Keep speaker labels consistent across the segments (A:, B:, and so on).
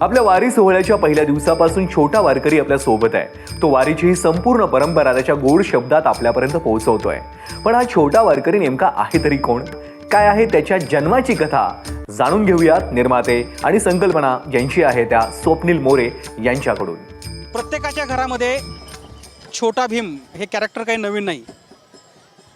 A: आपल्या वारी सोहळ्याच्या पहिल्या दिवसापासून छोटा वारकरी आपल्या सोबत आहे. तो वारीची ही संपूर्ण परंपरा त्याच्या गोड शब्दात आपल्यापर्यंत पोहोचवतोय. पण हा छोटा वारकरी नेमका आहे तरी कोण? काय आहे त्याच्या जन्माची कथा? जाणून घेऊयात निर्माते आणि संकल्पना ज्यांची आहे त्या स्वप्नील मोरे यांच्याकडून.
B: प्रत्येकाच्या घरामध्ये छोटा भीम हे कॅरेक्टर काही नवीन नाही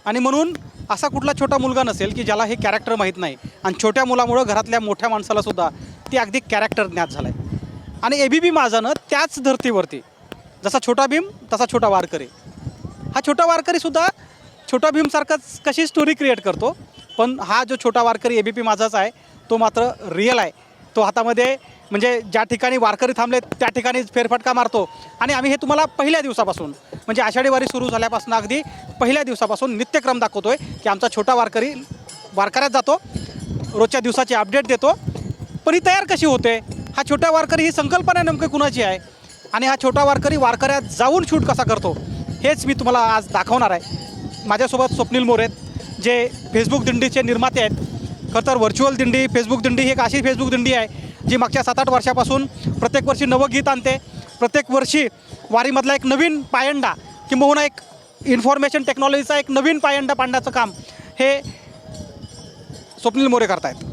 B: आणि म्हणून असा कुठला छोटा मुलगा नसेल की ज्याला हे कॅरेक्टर माहीत नाही. आणि छोट्या मुलामुळं घरातल्या मोठ्या माणसाला सुद्धा ते अगदी कॅरेक्टर ज्ञात झालं आहे. आणि ABP माझानं त्याच धर्तीवरती जसा छोटा भीम तसा छोटा वारकरी, हा छोटा वारकरीसुद्धा छोटा भीमसारखाच कशी स्टोरी क्रिएट करतो. पण हा जो छोटा वारकरी ABP माझाच आहे तो मात्र रिअल आहे. तो हातामध्ये म्हणजे ज्या ठिकाणी वारकरी थांबले त्या ठिकाणी फेरफटका मारतो. आणि आम्ही हे तुम्हाला पहिल्या दिवसापासून म्हणजे आषाढी वारी सुरू झाल्यापासून अगदी पहिल्या दिवसापासून नित्यक्रम दाखवतो आहे की आमचा छोटा वारकरी वारकऱ्यात जातो, रोजच्या दिवसाची अपडेट देतो. पण ही तयार कशी होते? हा छोटा वारकरी ही संकल्पना नेमकी कुणाची आहे आणि हा छोटा वारकरी वारकऱ्यात जाऊन शूट कसा करतो हेच मी तुम्हाला आज दाखवणार आहे. माझ्यासोबत स्वप्नील मोरे जे फेसबुक दिंडीचे निर्माते आहेत. खरं तर व्हर्च्युअल दिंडी, फेसबुक दिंडी ही एक अशी फेसबुक दिंडी आहे जी मागच्या 7-8 वर्षापासून प्रत्येक वर्षी नवं गीत आणते. प्रत्येक वर्षी वारीमधला एक नवीन पायंडा किंबहुना एक इन्फॉर्मेशन टेक्नॉलॉजीचा एक नवीन पायंडा पाडण्याचं काम हे स्वप्नील मोरे करतायत.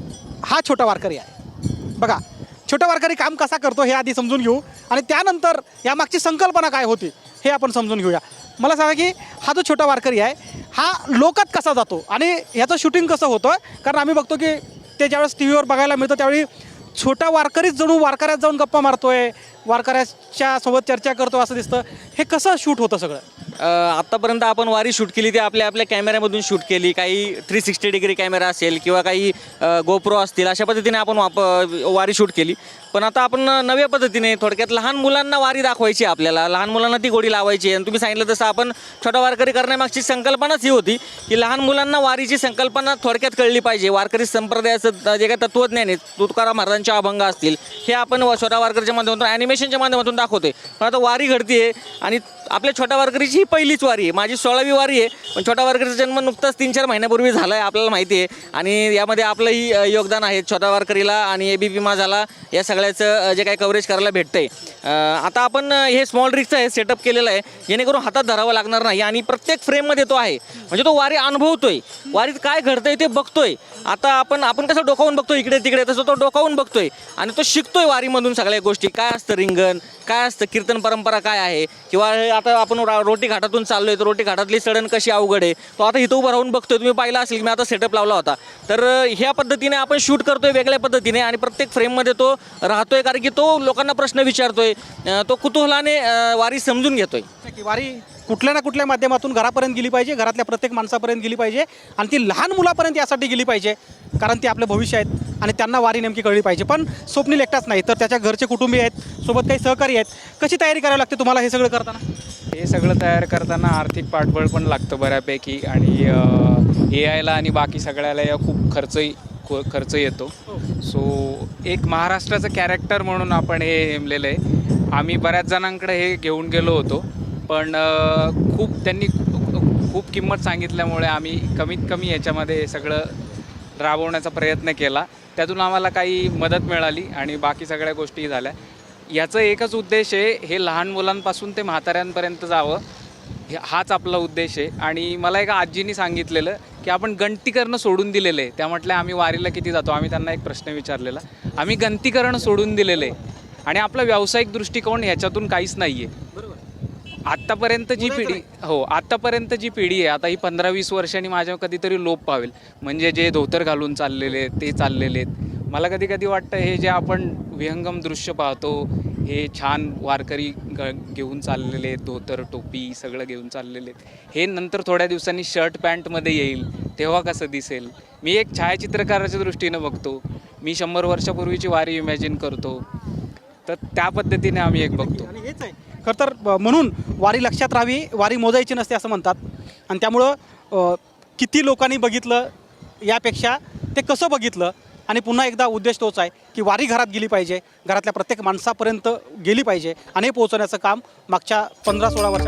B: हा छोटा वारकरी आहे. बघा छोटा वारकरी काम कसा करतो हे आधी समजून घेऊ आणि त्यानंतर यामागची संकल्पना काय होती हे आपण समजून घेऊया. मला सांगा की हा जो छोटा वारकरी आहे हा लोकात कसा जातो आणि ह्याचं शूटिंग कसं होतं? कारण आम्ही बघतो की ते ज्यावेळेस TV वर बघायला मिळतं त्यावेळी छोटा वारकरीच जणू वारकऱ्यात जाऊन गप्पा मारतोय, वारकऱ्याच्या सोबत चर्चा करतो असं दिसतं. हे कसं शूट होतं सगळं?
C: आत्तापर्यंत आपण वारी शूट केली ते आपल्या कॅमेऱ्यामधून शूट केली. काही 360 डिग्री कॅमेरा असेल किंवा काही गोप्रो असतील अशा पद्धतीने आपण वारी शूट केली. पण आता आपण नव्या पद्धतीने थोडक्यात लहान मुलांना वारी दाखवायची, आपल्याला लहान मुलांना ती गोडी लावायची. आणि तुम्ही सांगितलं तसं आपण छोटा वारकरी करण्यामागची संकल्पनाच ही होती की लहान मुलांना वारीची संकल्पना थोडक्यात कळली पाहिजे. वारकरी संप्रदायाचं जे काही तत्त्वज्ञान आहे, तुकाराम महाराजांचे अभंग असतील हे आपण छोटा वारकरीच्या माध्यमातून ॲनिमेशनच्या माध्यमातून दाखवतोय. पण आता वारी घडते आणि आपल्या छोटा वारकरीची ही पहिलीच वारी आहे, माझी 16वी वारी आहे. पण छोटा वारकरीचा जन्म नुकताच 3-4 महिन्यापूर्वी झाला आहे आपल्याला माहिती आहे. आणि यामध्ये आपलंही योगदान आहे छोटा वारकरीला आणि ABP माझाला या सगळ्याचं जे काही कव्हरेज करायला भेटतंय. आता आपण हे स्मॉल रिक्सचं हे सेटअप केलेलं आहे जेणेकरून हातात धरावं लागणार नाही आणि प्रत्येक फ्रेममध्ये तो आहे. म्हणजे तो वारी अनुभवतोय, वारीत काय घडतंय ते बघतोय. आता आपण कसं डोकावून बघतोय इकडे तिकडे, तसं तो डोकावून बघतोय आणि तो शिकतोय वारीमधून सगळ्या गोष्टी. काय असतं रिंगण, काय असतं कीर्तन परंपरा काय आहे, किंवा आता आपण रोटी घाटातून चाललोय तर रोटी घाटातली चढण कशी अवघड आहे तो आता इथं उभं राहून बघतोय. तुम्ही पाहिलं असेल की मी आता सेटअप लावला होता. तर ह्या पद्धतीने आपण शूट करतोय वेगळ्या पद्धतीने आणि प्रत्येक फ्रेममध्ये तो राहतोय कारण की तो लोकांना प्रश्न विचारतोय, तो कुतूहलाने वारी समजून घेतोय.
B: वारी कुठल्या ना कुठल्या माध्यमातून घरापर्यंत गेली पाहिजे, घरातल्या प्रत्येक माणसापर्यंत गेली पाहिजे आणि ती लहान मुलापर्यंत यासाठी गेली पाहिजे कारण ते आपलं भविष्य आहेत आणि त्यांना वारी नेमकी कळली पाहिजे. पण स्वप्नील एकटाच नाही तर त्याच्या घरचे कुटुंबीय आहेत, सोबत काही सहकारी आहेत. कशी तयारी करावी लागते तुम्हाला हे सगळं करताना?
D: हे सगळं तयार करताना आर्थिक पाठबळ पण लागतं बऱ्यापैकी आणि AI आणि बाकी सगळ्याला या खूप खर्च येतो. सो एक महाराष्ट्राचं कॅरेक्टर म्हणून आपण हे नेमलेलं आहे. आम्ही बऱ्याच जणांकडे हे घेऊन गेलो होतो पण त्यांनी खूप किंमत सांगितल्यामुळे आम्ही कमीत कमी याच्यामध्ये सगळं राबवण्याचा प्रयत्न केला. त्यातून आम्हाला काही मदत मिळाली आणि बाकी सगळ्या गोष्टी झाल्या. याचं एकच उद्देश आहे, हे लहान मुलांपासून ते म्हाताऱ्यांपर्यंत जावं, हाच आपला उद्देश आहे. आणि मला एका आजीनी सांगितलेलं की आपण गणती करणं सोडून दिलेलं आहे. त्या म्हटल्या आम्ही वारीला किती जातो. आम्ही त्यांना एक प्रश्न विचारलेला, आम्ही गणती करणं सोडून दिलेलं आहे आणि आपला व्यावसायिक दृष्टिकोन ह्याच्यातून काहीच नाही आहे. आत्तापर्यंत जी पिढी आहे आता ही 15-20 वर्षांनी माझ्या कधीतरी लोप पावेल. म्हणजे जे धोतर घालून चाललेले ते चाललेले आहेत. मला कधी वाटतं हे जे आपण विहंगम दृश्य पाहतो, हे छान वारकरी घेऊन चाललेले आहेत, धोतर टोपी सगळं घेऊन चाललेले आहेत, हे नंतर थोड्या दिवसांनी शर्ट पॅन्टमध्ये येईल तेव्हा कसं दिसेल? मी एक छायाचित्रकाराच्या दृष्टीनं बघतो. मी 100 वर्षापूर्वीची वारी इमॅजिन करतो. तर त्या पद्धतीने आम्ही एक बघतो.
B: आणि हेच आहे खरं तर म्हणून वारी लक्षात राहावी, वारी मोजायची नसते असं म्हणतात. आणि त्यामुळं किती लोकांनी बघितलं यापेक्षा ते कसं बघितलं. आणि पुन्हा एकदा उद्देश तोच आहे की वारी घरात गेली पाहिजे, घरातल्या प्रत्येक माणसापर्यंत गेली पाहिजे आणि हे पोहोचवण्याचं काम मागच्या 15-16 वर्षात